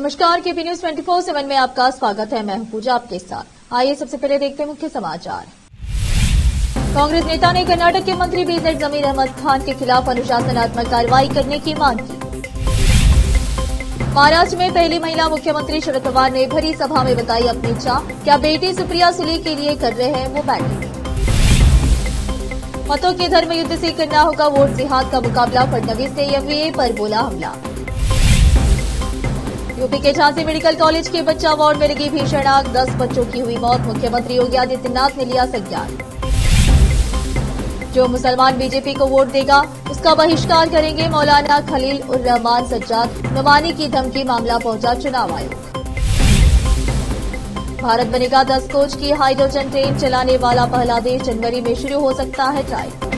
नमस्कार, KP news 24/7 में आपका स्वागत है। मैं हूं पूजा आपके साथ। आइए सबसे पहले देखते हैं मुख्य समाचार। कांग्रेस नेता ने कर्नाटक के मंत्री बीजेड जमीर अहमद खान के खिलाफ अनुशासनात्मक कार्रवाई करने की मांग की। महाराष्ट्र में पहली महिला मुख्यमंत्री शरद पवार ने भरी सभा में बताई अपनी इच्छा। क्या बेटी सुप्रिया सुले के लिए कर रहे हैं वो बैटिंग। मतों के धर्म युद्ध से करना होगा वोट जिहाद का मुकाबला, फडणवीस ने एमवीए पर बोला हमला। यूपी के झांसी मेडिकल कॉलेज के बच्चा वार्ड में लगी भीषण आग, 10 बच्चों की हुई मौत, मुख्यमंत्री योगी आदित्यनाथ ने लिया संज्ञान। जो मुसलमान बीजेपी को वोट देगा उसका बहिष्कार करेंगे, मौलाना खलील उर रहमान सज्जाद नुमानी की धमकी, मामला पहुंचा चुनाव आयोग। भारत बनेगा 10 कोच की हाइड्रोजन ट्रेन चलाने वाला पहला देश, जनवरी में शुरू हो सकता है ट्रायल।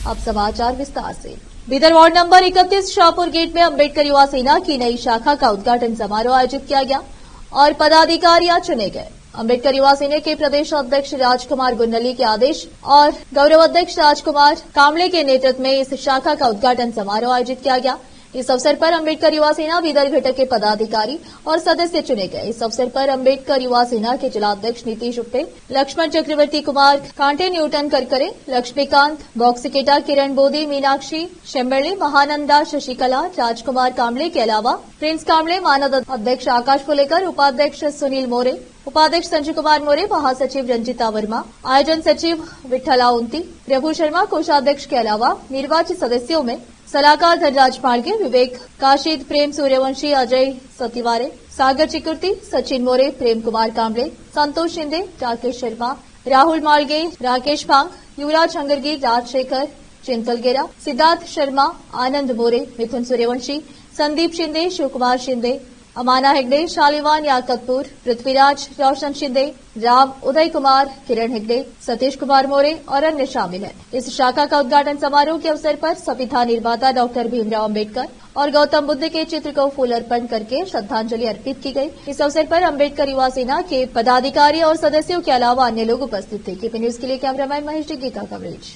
अब समाचार विस्तार से। Bidar ward number 31 Shahpur gate में अंबेडकर युवा सेना की नई शाखा का उद्घाटन समारोह आयोजित किया गया और पदाधिकारी चुने गए। अंबेडकर युवा सेना के प्रदेश अध्यक्ष राजकुमार गुन्नली के आदेश और गौरव अध्यक्ष राजकुमार कामले के नेतृत्व में इस शाखा का उद्घाटन समारोह आयोजित किया गया। इस अवसर पर अंबेडकर युवा सेना बीदर घटक के पदाधिकारी और सदस्य चुने गए। इस अवसर पर अंबेडकर युवा सेना के जिलाध्यक्ष नीतीश उप्रे, लक्ष्मण चक्रवर्ती कुमार, कांटे न्यूटन करकरे, लक्ष्मीकांत बॉक्सिकेटा, किरण बोदी, मीनाक्षी शेम्बेले, महानंदा शशिकला, राजकुमार कामले के अलावा प्रिंस कामले, मानद अध्यक्ष आकाश फुलेकर, उपाध्यक्ष सुनील मोरे, उपाध्यक्ष संजय कुमार मोरे, महासचिव रंजिता वर्मा, आयोजन सचिव विठ्ठला उंती, प्रभु शर्मा कोषाध्यक्ष के अलावा निर्वाचित सदस्यों में सलाहकार धनराज पाड़गे, विवेक काशीद, प्रेम सूर्यवंशी, अजय सतिवारे, सागर चिकुर्ती, सचिन मोरे, प्रेम कुमार कामले, संतोष शिंदे, राकेश शर्मा, राहुल मालगे, राकेश भांग, युवराज हंगरगी, राजशेखर चिंतलगेरा, सिद्धार्थ शर्मा, आनंद मोरे, मिथुन सूर्यवंशी, संदीप शिंदे, शिवकुमार शिंदे, अमाना हेगड़े, शालिवान याकतपुर, पृथ्वीराज, रोशन शिंदे, राम, उदय कुमार, किरण हेगड़े, सतीश कुमार मोरे और अन्य शामिल हैं। इस शाखा का उद्घाटन समारोह के अवसर पर संविधान निर्माता डॉक्टर भीमराव अम्बेडकर और गौतम बुद्ध के चित्र को फूल अर्पण करके श्रद्धांजलि अर्पित की गई। इस अवसर पर अंबेडकर युवा सेना के पदाधिकारी और सदस्यों के अलावा अन्य लोग उपस्थित थे। केपी न्यूज के लिए कैमरामैन महेश डिग्गी का कवरेज।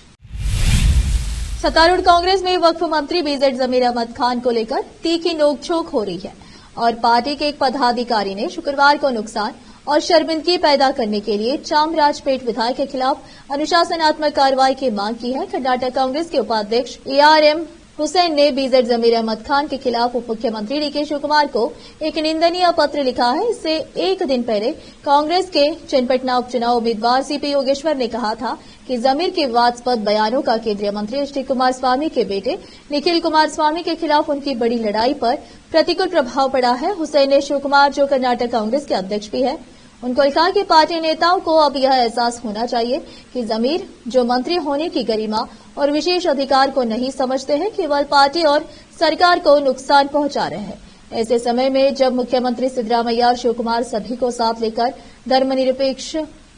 सत्तारूढ़ कांग्रेस में वक्फ मंत्री बीजेड जमीर अहमद खान को लेकर तीखी नोकझोंक हो रही है और पार्टी के एक पदाधिकारी ने शुक्रवार को नुकसान और शर्मिंदगी पैदा करने के लिए चामराजपेट विधायक के खिलाफ अनुशासनात्मक कार्रवाई की मांग की है। कर्नाटक कांग्रेस के उपाध्यक्ष ARM हुसैन ने बीजेड जमीर अहमद खान के खिलाफ उप मुख्यमंत्री DK शिवकुमार को एक निंदनीय पत्र लिखा है। इससे एक दिन पहले कांग्रेस के चन्नपटना उपचुनाव उम्मीदवार CP योगेश्वर ने कहा था कि जमीर के विवादास्पद बयानों का केंद्रीय मंत्री HD कुमार स्वामी के बेटे निखिल कुमार स्वामी के खिलाफ उनकी बड़ी लड़ाई पर प्रतिकूल प्रभाव पड़ा है। हुसैन ने शिवकुमार, जो कर्नाटक कांग्रेस के अध्यक्ष भी है, उनको लिखा कि पार्टी नेताओं को अब यह एहसास होना चाहिए कि जमीर, जो मंत्री होने की गरिमा और विशेष अधिकार को नहीं समझते हैं, केवल पार्टी और सरकार को नुकसान पहुंचा रहे हैं। ऐसे समय में जब मुख्यमंत्री सिद्धरामैया और शिवकुमार सभी को साथ लेकर धर्मनिरपेक्ष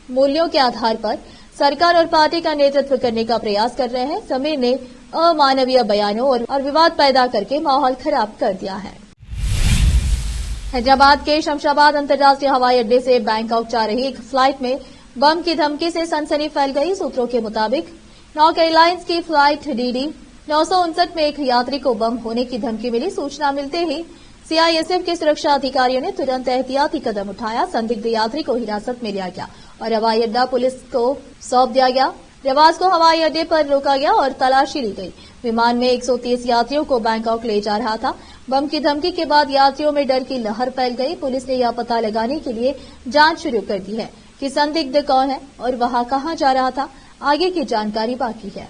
मूल्यों के आधार पर सरकार और पार्टी का नेतृत्व करने का प्रयास कर रहे हैं, जमीर ने अमानवीय बयानों और विवाद पैदा करके माहौल खराब कर दिया है। हैदराबाद के शमशाबाद अंतर्राष्ट्रीय हवाई अड्डे से बैंकॉक जा रही एक फ्लाइट में बम की धमकी से सनसनी फैल गई। सूत्रों के मुताबिक नॉक एयरलाइंस की फ्लाइट DD 959 में एक यात्री को बम होने की धमकी मिली। सूचना मिलते ही CISF के सुरक्षा अधिकारियों ने तुरंत एहतियाती कदम उठाया। संदिग्ध यात्री को हिरासत में लिया गया और हवाई अड्डा पुलिस को सौंप दिया गया। प्रवास को हवाई अड्डे पर रोका गया और तलाशी ली गई। विमान में 130 यात्रियों को बैंकॉक ले जा रहा था। बम की धमकी के बाद यात्रियों में डर की लहर फैल गई। पुलिस ने यह पता लगाने के लिए जांच शुरू कर दी है कि संदिग्ध कौन है और वहां कहां जा रहा था। आगे की जानकारी बाकी है।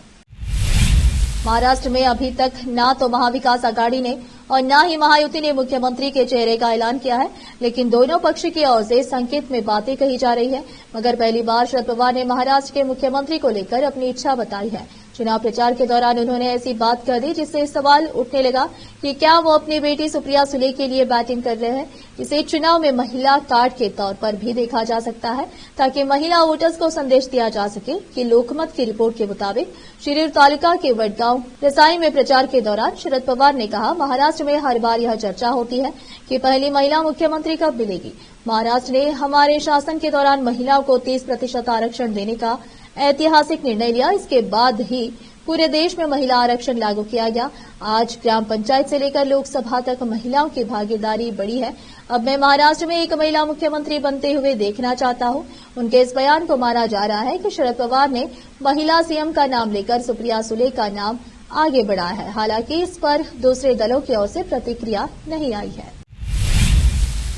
महाराष्ट्र में अभी तक न तो महाविकास आघाड़ी ने और न ही महायुति ने मुख्यमंत्री के चेहरे का ऐलान किया है, लेकिन दोनों पक्ष की ओर से संकेत में बातें कही जा रही है। मगर पहली बार शरद पवार ने महाराष्ट्र के मुख्यमंत्री को लेकर अपनी इच्छा बताई है। चुनाव प्रचार के दौरान उन्होंने ऐसी बात कर दी जिससे सवाल उठने लगा कि क्या वो अपनी बेटी सुप्रिया सुले के लिए बैटिंग कर रहे हैं। इसे चुनाव में महिला कार्ड के तौर पर भी देखा जा सकता है, ताकि महिला वोटर्स को संदेश दिया जा सके कि लोकमत की रिपोर्ट के मुताबिक शिरूर तालुका के वडगांव रसाई में प्रचार के दौरान शरद पवार ने कहा, महाराष्ट्र में हर बार यह चर्चा होती है कि पहली महिला मुख्यमंत्री कब मिलेगी। महाराष्ट्र ने हमारे शासन के दौरान महिलाओं को 30% आरक्षण देने का ऐतिहासिक निर्णय लिया। इसके बाद ही पूरे देश में महिला आरक्षण लागू किया गया। आज ग्राम पंचायत से लेकर लोकसभा तक महिलाओं की भागीदारी बढ़ी है। अब मैं महाराष्ट्र में एक महिला मुख्यमंत्री बनते हुए देखना चाहता हूं। उनके इस बयान को माना जा रहा है कि शरद पवार ने महिला सीएम का नाम लेकर सुप्रिया सुले का नाम आगे बढ़ाया है। हालांकि इस पर दूसरे दलों की ओर से प्रतिक्रिया नहीं आई है।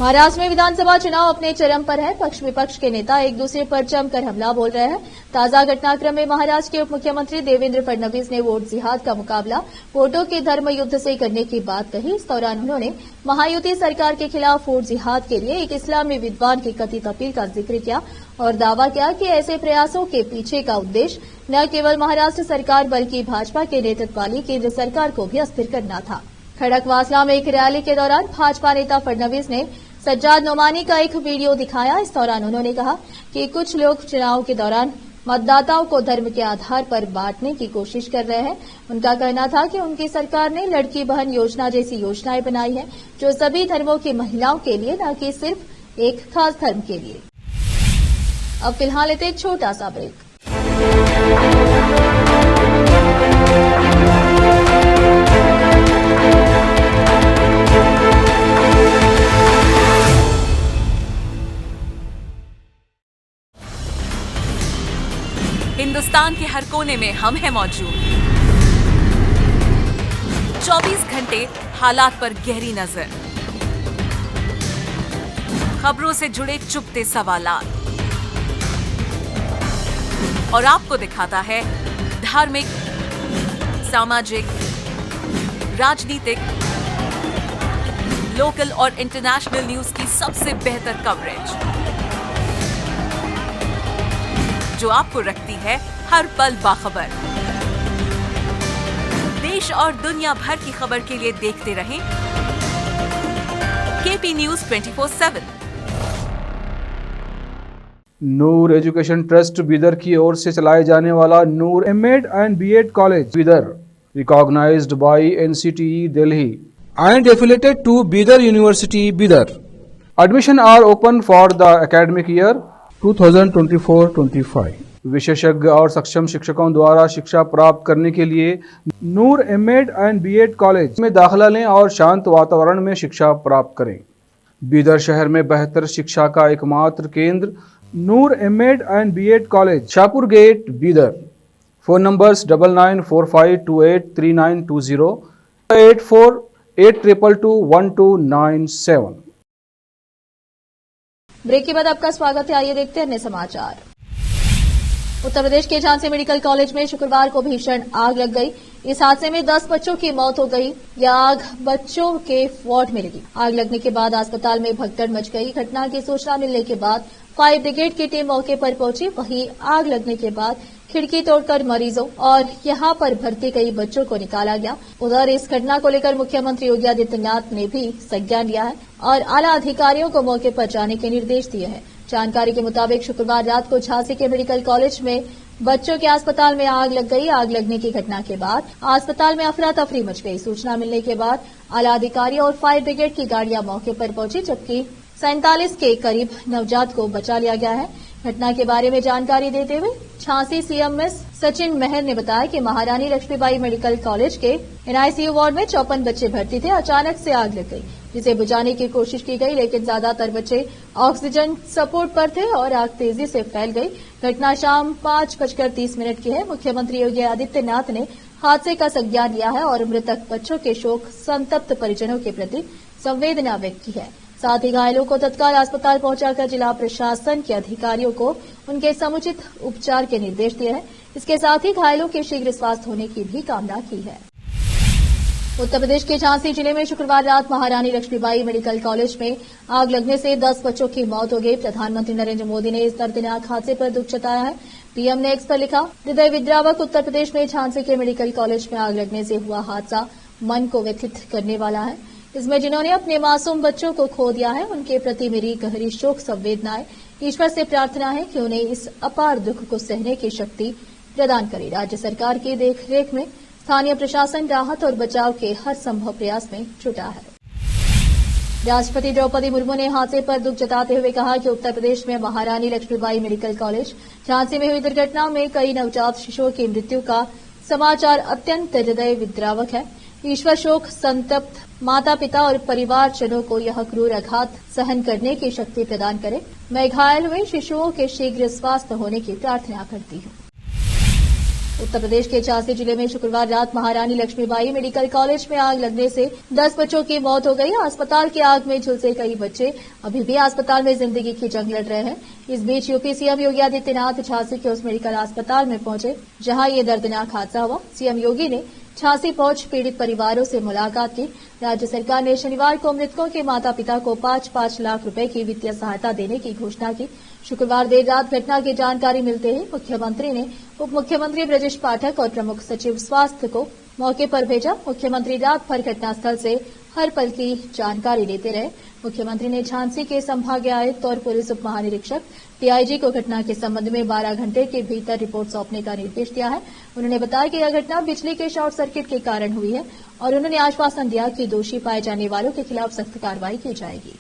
महाराष्ट्र में विधानसभा चुनाव अपने चरम पर है। पक्ष विपक्ष के नेता एक दूसरे पर जमकर हमला बोल रहे हैं। ताजा घटनाक्रम में महाराष्ट्र के उप मुख्यमंत्री देवेंद्र फडणवीस ने वोट जिहाद का मुकाबला वोटों के धर्म युद्ध से करने की बात कही। इस दौरान उन्होंने महायुति सरकार के खिलाफ वोट जिहाद के लिए एक इस्लामी विद्वान की कथित अपील का जिक्र किया और दावा किया कि ऐसे प्रयासों के पीछे का उद्देश्य न केवल महाराष्ट्र सरकार बल्कि भाजपा के नेतृत्व वाली केंद्र सरकार को भी अस्थिर करना था। खड़कवासला में एक रैली के दौरान भाजपा नेता फडणवीस ने सज्जाद नोमानी का एक वीडियो दिखाया। इस दौरान उन्होंने कहा कि कुछ लोग चुनाव के दौरान मतदाताओं को धर्म के आधार पर बांटने की कोशिश कर रहे हैं। उनका कहना था कि उनकी सरकार ने लड़की बहन योजना जैसी योजनाएं बनाई है जो सभी धर्मों की महिलाओं के लिए, न कि सिर्फ एक खास धर्म के लिए। अब फिलहाल लेते एक छोटा सा ब्रेक। हिंदुस्तान के हर कोने में हम हैं मौजूद। 24 घंटे हालात पर गहरी नजर, खबरों से जुड़े चुपते सवालात और आपको दिखाता है धार्मिक, सामाजिक, राजनीतिक, लोकल और इंटरनेशनल न्यूज की सबसे बेहतर कवरेज जो आपको रखती है हर पल बाखबर। देश और दुनिया भर की खबर के लिए देखते रहें KP news 24/7। Noor education trust Bidar की ओर से चलाए जाने वाला Noor MEd and BEd college Bidar, recognised by NCTE Delhi and affiliated to Bidar University, Bidar. Admission are open for the academic year 2024-25. विशेषज्ञ और सक्षम शिक्षकों द्वारा शिक्षा प्राप्त करने के लिए नूर एमएड एंड बीएड कॉलेज में दाखिला लें और शांत वातावरण में शिक्षा प्राप्त करें। बीदर शहर में बेहतर शिक्षा का एकमात्र केंद्र Noor MEd and BEd college, Shahpur gate, Bidar. Phone numbers 9945283920, 8482221297। Break के बाद आपका स्वागत है। आइए देखते हैं अन्य समाचार। उत्तर प्रदेश के झांसी मेडिकल कॉलेज में शुक्रवार को भीषण आग लग गई। इस हादसे में 10 बच्चों की मौत हो गई। यह आग बच्चों के वार्ड में लगी। आग लगने के बाद अस्पताल में भगदड़ मच गई। घटना की सूचना मिलने के बाद फायर ब्रिगेड की टीम मौके पर पहुंची। वहीं आग लगने के बाद खिड़की तोड़कर मरीजों और यहां पर भर्ती कई बच्चों को निकाला गया। उधर इस घटना को लेकर मुख्यमंत्री योगी आदित्यनाथ ने भी संज्ञान लिया है और आला अधिकारियों को मौके पर जाने के निर्देश दिए हैं। जानकारी के मुताबिक शुक्रवार रात को झांसी के मेडिकल कॉलेज में बच्चों के अस्पताल में आग लग गई। आग लगने की घटना के बाद अस्पताल में अफरा तफरी मच गई। सूचना मिलने के बाद आला अधिकारी और फायर ब्रिगेड की गाड़ियां मौके पर पहुंची, जबकि 47 के करीब नवजात को बचा लिया गया है। घटना के बारे में जानकारी देते हुए झांसी सीएमएस सचिन मेहर ने बताया कि महारानी लक्ष्मीबाई मेडिकल कॉलेज के एनआईसीयू वार्ड में 54 बच्चे भर्ती थे। अचानक से आग लग गई, जिसे बुझाने की कोशिश की गई, लेकिन ज्यादातर बच्चे ऑक्सीजन सपोर्ट पर थे और आग तेजी से फैल गई। घटना शाम 5:30 की है। मुख्यमंत्री योगी आदित्यनाथ ने हादसे का संज्ञान लिया है और मृतक बच्चों के शोक संतप्त परिजनों के प्रति संवेदना व्यक्त की है। साथ ही घायलों को तत्काल अस्पताल पहुंचाकर जिला प्रशासन के अधिकारियों को उनके समुचित उपचार के निर्देश दिए हैं। इसके साथ ही घायलों के शीघ्र स्वास्थ्य होने की भी कामना की है। उत्तर प्रदेश के झांसी जिले में शुक्रवार रात महारानी लक्ष्मीबाई मेडिकल कॉलेज में आग लगने से 10 बच्चों की मौत हो गई। प्रधानमंत्री नरेंद्र मोदी ने इस दर्दनाक हादसे पर दुख जताया है। पीएम ने एक्स पर लिखा, हृदय विद्रावक उत्तर प्रदेश में झांसी के मेडिकल कॉलेज में आग लगने से हुआ हादसा मन को व्यथित करने वाला है। इसमें जिन्होंने अपने मासूम बच्चों को खो दिया है, उनके प्रति मेरी गहरी शोक संवेदनाएं। ईश्वर से प्रार्थना है कि उन्हें इस अपार दुख को सहने की शक्ति प्रदान करे। राज्य सरकार की देखरेख में स्थानीय प्रशासन राहत और बचाव के हर संभव प्रयास में जुटा है। राष्ट्रपति द्रौपदी मुर्मू ने हादसे पर दुख जताते हुए कहा कि उत्तर प्रदेश में महारानी लक्ष्मीबाई मेडिकल कॉलेज झांसी में हुई दुर्घटना में कई नवजात शिशुओं की मृत्यु का समाचार अत्यंत हृदय विद्रावक है। ईश्वर शोक संतप्त माता पिता और परिवारजनों को यह क्रूर आघात सहन करने की शक्ति प्रदान करे। मैं घायल हुए शिशुओं के शीघ्र स्वास्थ्य होने की प्रार्थना करती हूँ। उत्तर प्रदेश के झांसी जिले में शुक्रवार रात महारानी लक्ष्मीबाई मेडिकल कॉलेज में आग लगने से 10 बच्चों की मौत हो गई। अस्पताल की आग में झुलसे कई बच्चे अभी भी अस्पताल में जिंदगी की जंग लड़ रहे हैं। इस बीच यूपी सीएम योगी आदित्यनाथ झांसी के उस मेडिकल अस्पताल में पहुंचे जहां ये दर्दनाक हादसा हुआ। सीएम योगी ने झांसी पहुंच पीड़ित परिवारों से मुलाकात की। राज्य सरकार ने शनिवार को मृतकों के माता पिता को 5-5 लाख रुपए की वित्तीय सहायता देने की घोषणा की। शुक्रवार देर रात घटना की जानकारी मिलते ही मुख्यमंत्री ने उप मुख्यमंत्री ब्रजेश पाठक और प्रमुख सचिव स्वास्थ्य को मौके पर भेजा। मुख्यमंत्री रात भर घटनास्थल से हर पल की जानकारी लेते रहे। मुख्यमंत्री ने झांसी के संभागीय आयुक्त और पुलिस उप महानिरीक्षक डीआईजी को घटना के संबंध में 12 घंटे के भीतर रिपोर्ट सौंपने का निर्देश दिया है। उन्होंने बताया कि यह घटना बिजली के शॉर्ट सर्किट के कारण हुई है और उन्होंने आश्वासन दिया कि दोषी पाए जाने वालों के खिलाफ सख्त कार्रवाई की जाएगी।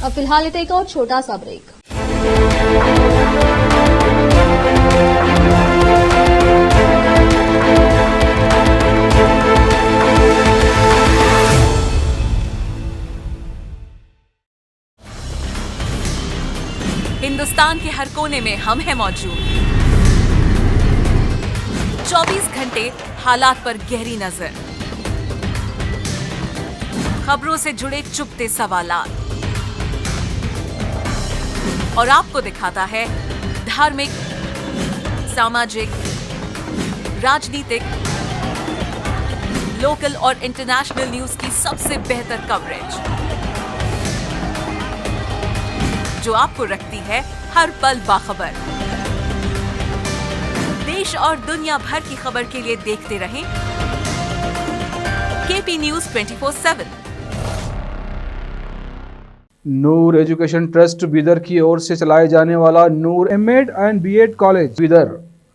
अब फिलहाल एक और छोटा सा ब्रेक। हिंदुस्तान के हर कोने में हम हैं मौजूद। 24 घंटे हालात पर गहरी नजर, खबरों से जुड़े चुपते सवालात और आपको दिखाता है धार्मिक, सामाजिक, राजनीतिक, लोकल और इंटरनेशनल न्यूज की सबसे बेहतर कवरेज जो आपको रखती है हर पल बाखबर। देश और दुनिया भर की खबर के लिए देखते रहें KP news 24/7। Noor education trust Bidar की ओर से चलाए जाने वाला Noor MEd and BEd college Bidar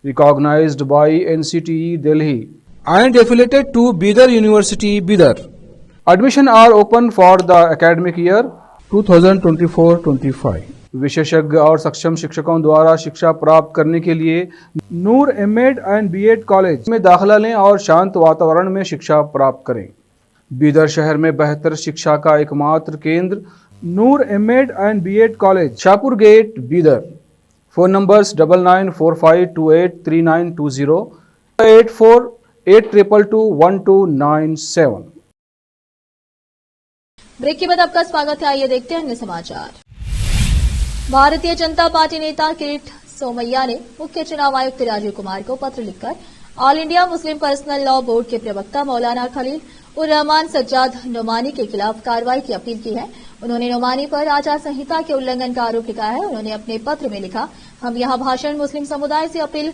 recognised by NCTE Delhi and affiliated to Bidar University, Bidar, admission are open for the academic year 2024-25. विशेषज्ञ और सक्षम शिक्षकों द्वारा शिक्षा प्राप्त करने के लिए नूर एमएड एंड बीएड कॉलेज में दाखिला लें और शांत वातावरण में शिक्षा प्राप्त करें। बीदर शहर में बेहतर शिक्षा का एकमात्र केंद्र Noor MEd and BEd college, Shahpur gate, Bidar. Phone numbers 9945283920, 8482221297। Break के बाद आपका स्वागत है। आइए देखते हैं अन्य समाचार। भारतीय जनता पार्टी नेता किरीट सोमैया ने मुख्य चुनाव आयुक्त राजीव कुमार को पत्र लिखकर all India Muslim personal law board के प्रवक्ता मौलाना खलील उर रहमान सज्जाद नोमानी के खिलाफ कार्रवाई की अपील की है। उन्होंने नोमानी पर आचार संहिता के उल्लंघन का आरोप लगाया है। उन्होंने अपने पत्र में लिखा, हम यहां भाषण मुस्लिम समुदाय से अपील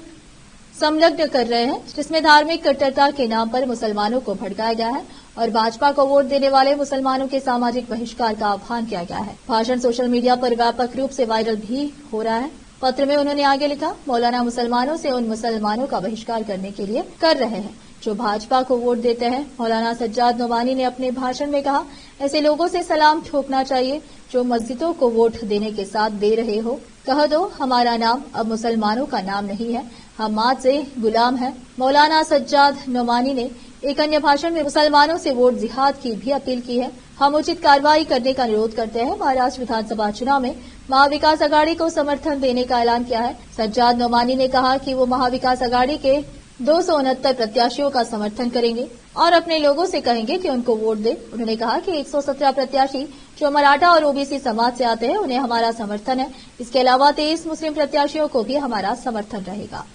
संलग्न कर रहे हैं जिसमें धार्मिक कट्टरता के नाम पर मुसलमानों को भड़काया गया है और भाजपा को वोट देने वाले मुसलमानों के सामाजिक बहिष्कार का आह्वान किया गया है। भाषण सोशल मीडिया पर व्यापक रूप से वायरल भी हो रहा है। पत्र में उन्होंने आगे लिखा, मौलाना मुसलमानों से उन मुसलमानों का बहिष्कार करने के लिए कर रहे हैं जो भाजपा को वोट देते हैं। मौलाना सज्जाद नोमानी ने अपने भाषण में कहा, ऐसे लोगों से सलाम ठोकना चाहिए जो मस्जिदों को वोट देने के साथ दे रहे हो। कह दो हमारा नाम अब मुसलमानों का नाम नहीं है, हम आज से गुलाम हैं। मौलाना सज्जाद नोमानी ने एक अन्य भाषण में मुसलमानों से वोट जिहाद की भी अपील की है। हम उचित कार्रवाई करने का अनुरोध करते हैं। महाराष्ट्र विधानसभा चुनाव में महाविकास अघाड़ी को समर्थन देने का ऐलान किया है। सज्जाद नोमानी ने कहा कि वो महाविकास अघाड़ी के 269 प्रत्याशियों का समर्थन करेंगे और अपने लोगों से कहेंगे कि उनको वोट दें। उन्होंने कहा कि 117 प्रत्याशी जो मराठा और ओबीसी समाज से आते हैं उन्हें हमारा समर्थन है। इसके अलावा 23 मुस्लिम प्रत्याशियों को भी हमारा समर्थन रहेगा।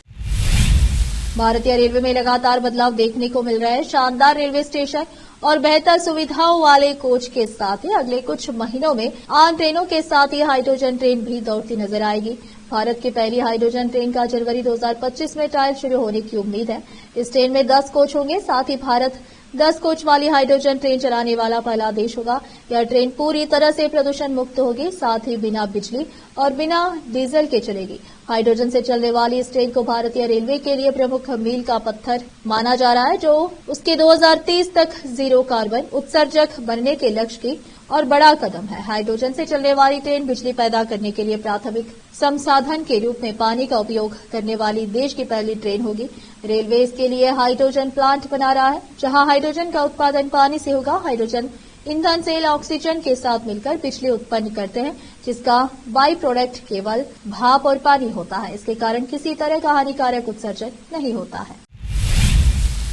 भारतीय रेलवे में लगातार बदलाव देखने को मिल रहा है। शानदार रेलवे स्टेशन और बेहतर सुविधाओं वाले कोच के साथ ही अगले कुछ महीनों में आम ट्रेनों के साथ ही हाइड्रोजन ट्रेन भी दौड़ती नजर आएगी। भारत की पहली हाइड्रोजन ट्रेन का जनवरी 2025 में ट्रायल शुरू होने की उम्मीद है। इस ट्रेन में 10 कोच होंगे। साथ ही भारत 10 कोच वाली हाइड्रोजन ट्रेन चलाने वाला पहला देश होगा। यह ट्रेन पूरी तरह से प्रदूषण मुक्त होगी, साथ ही बिना बिजली और बिना डीजल के चलेगी। हाइड्रोजन से चलने वाली इस ट्रेन को भारतीय रेलवे के लिए प्रमुख मील का पत्थर माना जा रहा है, जो उसके 2030 तक जीरो कार्बन उत्सर्जक बनने के लक्ष्य की और बड़ा कदम है। हाइड्रोजन से चलने वाली ट्रेन बिजली पैदा करने के लिए प्राथमिक संसाधन के रूप में पानी का उपयोग करने वाली देश की पहली ट्रेन होगी। रेलवे इसके लिए हाइड्रोजन प्लांट बना रहा है, जहां हाइड्रोजन का उत्पादन पानी से होगा। हाइड्रोजन ईंधन सेल ऑक्सीजन के साथ मिलकर बिजली उत्पन्न करते हैं, जिसका बाई प्रोडक्ट केवल भाप और पानी होता है। इसके कारण किसी तरह का हानिकारक उत्सर्जन नहीं होता है।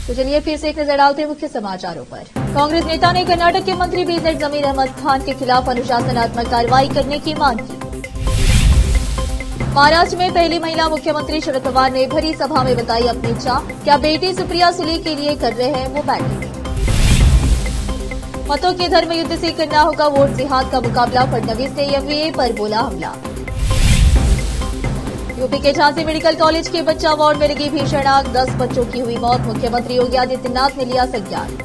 तो चलिए फिर से एक नजर डालते हैं मुख्य समाचारों पर। कांग्रेस नेता ने कर्नाटक के मंत्री बीजेड जमीर अहमद खान के खिलाफ अनुशासनात्मक कार्रवाई करने की मांग की। महाराष्ट्र में पहली महिला मुख्यमंत्री शरद पवार ने भरी सभा में बताई अपनी इच्छा। क्या बेटी सुप्रिया सुले के लिए कर रहे हैं वो बैटिंग। मतों के धर्म युद्ध से करना होगा वोट जिहाद का मुकाबला, फडणवीस ने एमवीए पर बोला हमला। यूपी के झांसी मेडिकल कॉलेज के बच्चा वार्ड में लगी भीषण आग, 10 बच्चों की हुई मौत। मुख्यमंत्री योगी आदित्यनाथ ने लिया संज्ञान।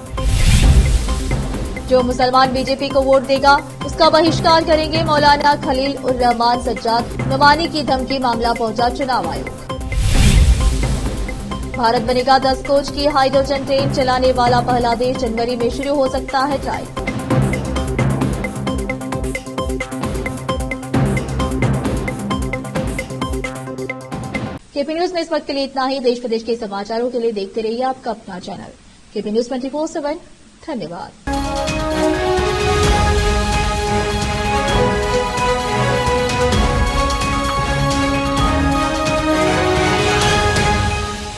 जो मुसलमान बीजेपी को वोट देगा उसका बहिष्कार करेंगे, मौलाना खलील उर रहमान सज्जाद नुमानी की धमकी, मामला पहुंचा चुनाव आयोग। भारत बनेगा 10 कोच की हाइड्रोजन ट्रेन चलाने वाला पहला देश, जनवरी में शुरू हो सकता है ट्रायल। केपी न्यूज में इस वक्त के लिए इतना ही। देश प्रदेश के समाचारों के लिए देखते रहिए आपका अपना चैनल केपी न्यूज 24/7। धन्यवाद।